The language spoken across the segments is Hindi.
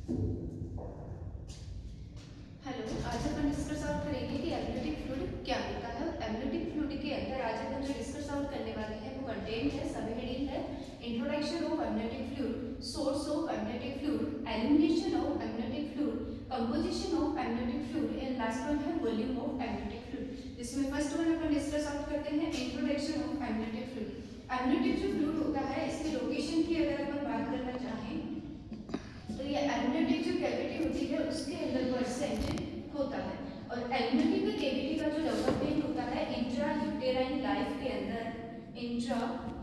हेलो, आज अपन डिस्कस आउट करेंगे कि एमनियोटिक फ्लूइड क्या होता है। एमनियोटिक फ्लूइड के अंदर आज अपन जो डिस्कस आउट करने वाले हैं वो कंटेंट है, सब हेडिंग है introduction of amniotic fluid, source of amniotic fluid, elimination of amniotic fluid, composition of amniotic fluid and last one है वॉल्यूम ऑफ एमनियोटिक फ्लूइड। जिसमें फर्स्ट वन अपन डिस्कस आउट करते हैं introduction of amniotic fluid. Amniotic जो फ्लूइड होता है इसकी लोकेशन की अगर अपन बात करना चाहें तो ये एमनियोटिक जो कैविटी होती है उसके अंदर परसेंट होता है। और एमनियोटिक कैविटी का जो डेवलपमेंट होता है इंट्रा यूटेराइन लाइफ के अंदर, इंट्रा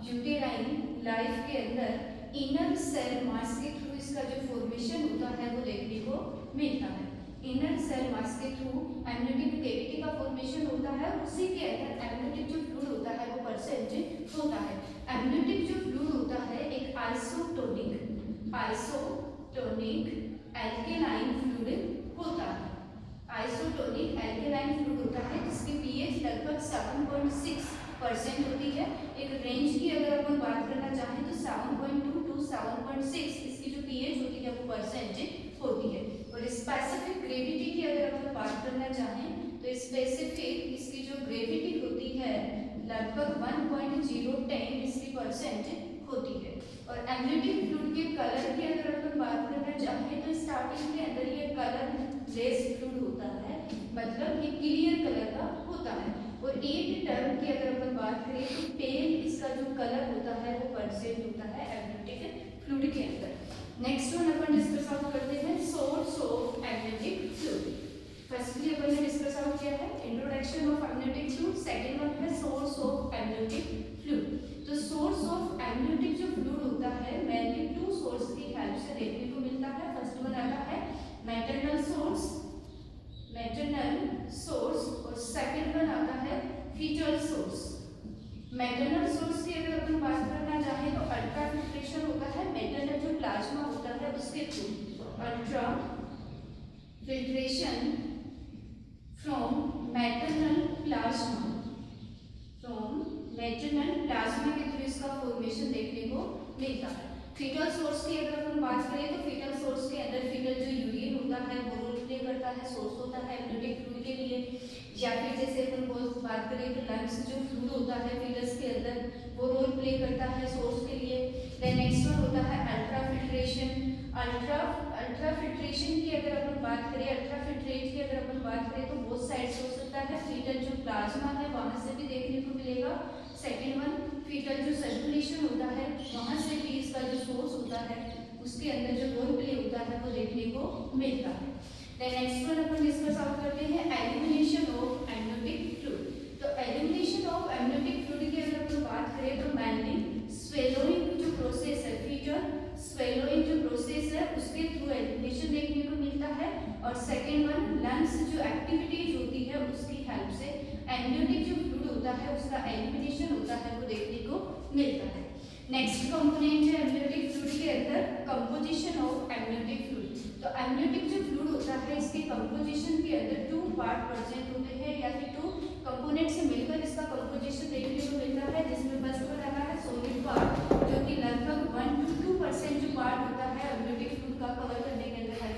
यूटेराइन लाइफ के अंदर इनर सेल मास के थ्रू इसका जो फॉर्मेशन होता है वो देखने को मिलता है। इनर सेल मास के थ्रू एमनियोटिक कैविटी का फॉर्मेशन होता है, उसी के अंदर एमनियोटिक जो फ्लूइड होता है वो परसेंट होता है। एमनियोटिक जो फ्लूइड होता है एक आइसोटोनिक एल्केलाइन फ्लूइड होता है। आइसोटोनिक एल्केलाइन फ्लूइड होता है जिसकी पीएच लगभग 7.6% होती है। एक रेंज की अगर अपन बात करना चाहें तो 7.2 टू 7.6 इसकी जो पीएच होती है वो परसेंट होती है। और स्पेसिफिक ग्रेविटी की अगर अपन बात करना चाहें तो स्पेसिफिक इसकी जो ग्रेविटी होती है लगभग 1.010 इसकी परसेंट होती है। और एमनियोटिक फ्लूइड के कलर की अगर अपन बात करना चाहें तो स्टार्टिंग के अंदर ये कलर लेस फ्लूइड होता है, मतलब ये क्लियर कलर का होता है। और एक टर्म की अगर अपन बात करें तो पेल इसका जो कलर होता है वो परसेंट होता है एमनियोटिक फ्लूइड के अंदर। नेक्स्ट वन अपन डिस्कस आउट करते हैं source of amniotic fluid. Firstly अपन ने डिस्कस आउट किया है introduction of amniotic fluid, second one है सोर्स ऑफ एमनियोटिक फ्लूइड। तो सोर्स ऑफ एमनियोटिक जो फ्लूइड होता है मेनली टू सोर्स की हेल्प से देखने को मिलता है। फर्स्ट वन आता है मैटरनल सोर्स और सेकंड वन आता है फीटल सोर्स। मैटरनल सोर्स की अगर अपन बात करना चाहें तो अल्ट्रा फिल्ट्रेशन होता है मैटरनल जो प्लाज्मा होता है उसके through, ultra filtration from maternal plasma के थ्रू इसका फॉर्मेशन देखने को मिलता है। फीटल सोर्स की अगर अपन बात करें तो फीटल सोर्स के अंदर फीटल जो यूरिन होता है वो रोल प्ले करता है, सोर्स होता है एमनियोटिक फ्लूइड के लिए। या फिर जैसे अपन बात करें तो लंग्स जो फ्लूइड होता है फीटस के अंदर वो रोल प्ले करता है सोर्स के लिए। देन नेक्स्ट वन होता है अल्ट्रा फिल्ट्रेशन। अल्ट्रा फिल्ट्रेशन की अगर अपन बात करें, अल्ट्रा फिल्ट्रेट की अगर अपन बात करें तो बोथ साइड्स हो सकता है। फीटल जो प्लाज्मा है वहां से भी देखने को मिलेगा। सेकेंड वन फीटल जो सर्कुलेशन होता है वहां से भी इसका जो सोर्स होता है उसके अंदर जो रोल प्ले होता है वो देखने को मिलता है। देन नेक्स्ट वन अपन डिस्कस आउट करते हैं एलिमिनेशन ऑफ एमनियोटिक फ्लूइड। तो एलिमिनेशन ऑफ एमनियोटिक फ्लूइड की अगर अपन बात करें तो मेनली स्वेलोइंग जो प्रोसेस है, फीटल स्वेलोइंग जो प्रोसेस है उसके थ्रू एलिमिनेशन देखने को मिलता है। और सेकेंड वन लंग्स जो एक्टिविटीज होती है उसकी हेल्प से एमनियोटिक जो फ्लूइड होता है उसका एलिमिनेशन होता है वो देखने को मिलता है। नेक्स्ट कंपोनेंट है एमनियोटिक फ्लूइड के अंदर कंपोजिशन ऑफ एमनियोटिक फ्लूइड। तो एमनियोटिक जो फ्लूइड होता है इसके कंपोजिशन के अंदर टू पार्ट प्रेजेंट होते हैं या फिर टू कंपोनेंट से मिलकर इसका कंपोजिशन देखने को मिलता है, जिसमें फर्स्ट वन आता है सॉलिड पार्ट जो कि लगभग 1 to 2% जो पार्ट होता है एमनियोटिक फ्लूइड का कवर करने के अंदर हेल्प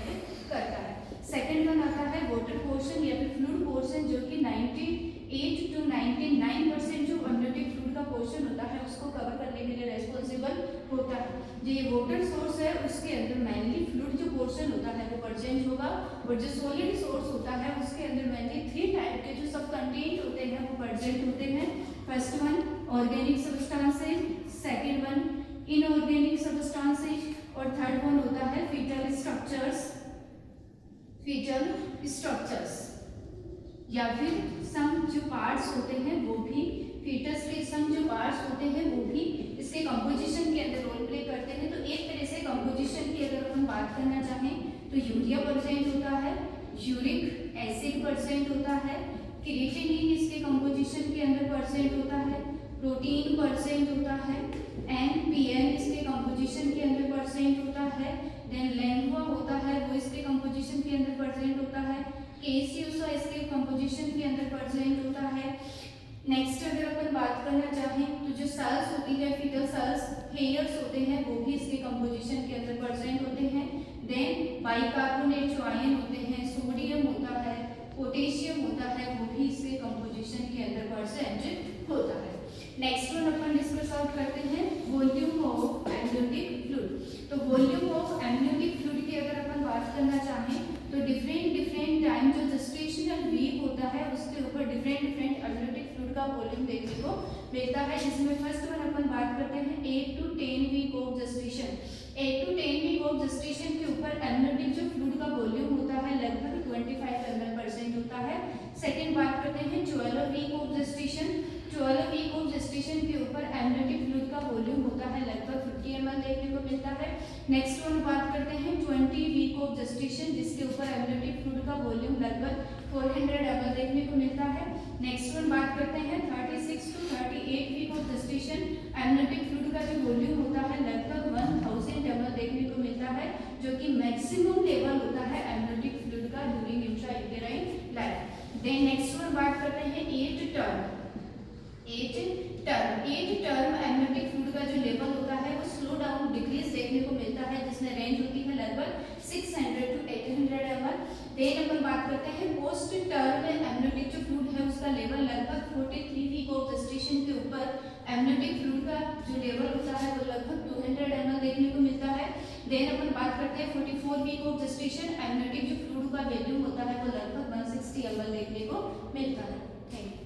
करता है। सेकेंड वन आता है वाटर पोर्शन या फिर फ्लूइड पोर्शन जो कि 98 to 99% जो एमनियोटिक फ्लूइड का पोर्शन होता है उसको कवर करने के लिए रेस्पॉन्सिबल होता है। जो ये वाटर सोर्स है उसके अंदर मेनली फ्लूइड जो पोर्शन होता है वो प्रेजेंट होगा, और जो सॉलिड सोर्स होता है उसके अंदर मेनली 3 टाइप के जो सब कंटेंट होते हैं वो प्रेजेंट होते हैं। First one organic substances, second one inorganic substances और थर्ड वन होता है फीटल स्ट्रक्चर्स या फिर सम जो पार्ट्स होते हैं वो भी फीटस के सम जो पार्ट्स होते हैं वो भी इसके कंपोजिशन के अंदर रोल प्ले करते हैं। तो एक तरह से कंपोजिशन की अगर हम बात करना चाहें तो यूरिया प्रेजेंट होता है, यूरिक एसिड प्रेजेंट होता है, क्रिएटिनिन इसके कंपोजिशन के अंदर प्रेजेंट होता है, प्रोटीन प्रेजेंट होता है, एनपीएन इसके कंपोजिशन के अंदर प्रेजेंट होता है, देन लेंगवा होता है वो इसके कंपोजिशन के अंदर प्रेजेंट होता है, केसियोसा इसके कंपोजिशन के अंदर प्रेजेंट होता है। नेक्स्ट अगर अपन बात करना चाहें तो जो सेल्स होती है फीटल सेल्स हेयर्स होते हैं वो भी इसके कंपोजिशन के अंदर प्रेजेंट होते हैं। देन बाइकार्बोनेट जो आयन होते हैं, सोडियम होता है, पोटेशियम होता है, वो भी इसके कंपोजिशन के अंदर प्रेजेंट होता है। नेक्स्ट वन अपन डिस्कस आउट करते हैं वॉल्यूम ऑफ एमनियोटिक फ्लूइड। तो वॉल्यूम ऑफ एमनियोटिक फ्लूइड की अगर अपन बात करना चाहें तो डिफरेंट टाइम जो जेस्टेशनल वीक होता है उसके ऊपर डिफरेंट एमनियोटिक फ्लूइड का वॉल्यूम देखने को मिलता है, जिसमें फर्स्ट वन अपन बात करते हैं 8 to 10 week of gestation. 8 to 10 week of gestation के ऊपर एमनियोटिक जो फ्लूइड का वॉल्यूम होता है लगभग 25 ml% होता है। सेकंड बात करते हैं 12 week of gestation. 12 week of gestation के ऊपर एमनियोटिक फ्लूइड का वॉल्यूम होता है लगभग 50 ml देखने को मिलता है। नेक्स्ट वन बात करते हैं 20 वीक ऑफ जेस्टेशन, जिसके ऊपर एमनियोटिक फ्लूइड का वॉल्यूम लगभग 400 ml देखने को मिलता है। नेक्स्ट वन बात करते हैं 36 to 38 week of gestation. Amniotic fluid का जो वॉल्यूम होता है लगभग 1000 ml देखने को मिलता है, जो कि मैक्सिमम लेवल होता है एमनियोटिक फ्लूइड का during intrauterine life. Then next one बात करते हैं 8 टर्म एमनियोटिक फ्लूइड का जो लेवल होता है वो स्लो डाउन डिक्रीज देखने को मिलता है, जिसमें रेंज होती है लगभग 600 to 800 ml। देन अपन बात करते हैं पोस्ट टर्म एमनियोटिक जो फ्लूइड है उसका लेवल लगभग 43 वीक ऑफ जेस्टेशन के ऊपर एमनियोटिक फ्लूइड का जो लेवल होता है वो लगभग 200 ml देखने को मिलता है। देन अपन बात करते हैं 44 वीक ऑफ जेस्टेशन, एमनियोटिक जो फ्लूइड का वॉल्यूम होता है वो लगभग 160 ml देखने को मिलता है। Thank you.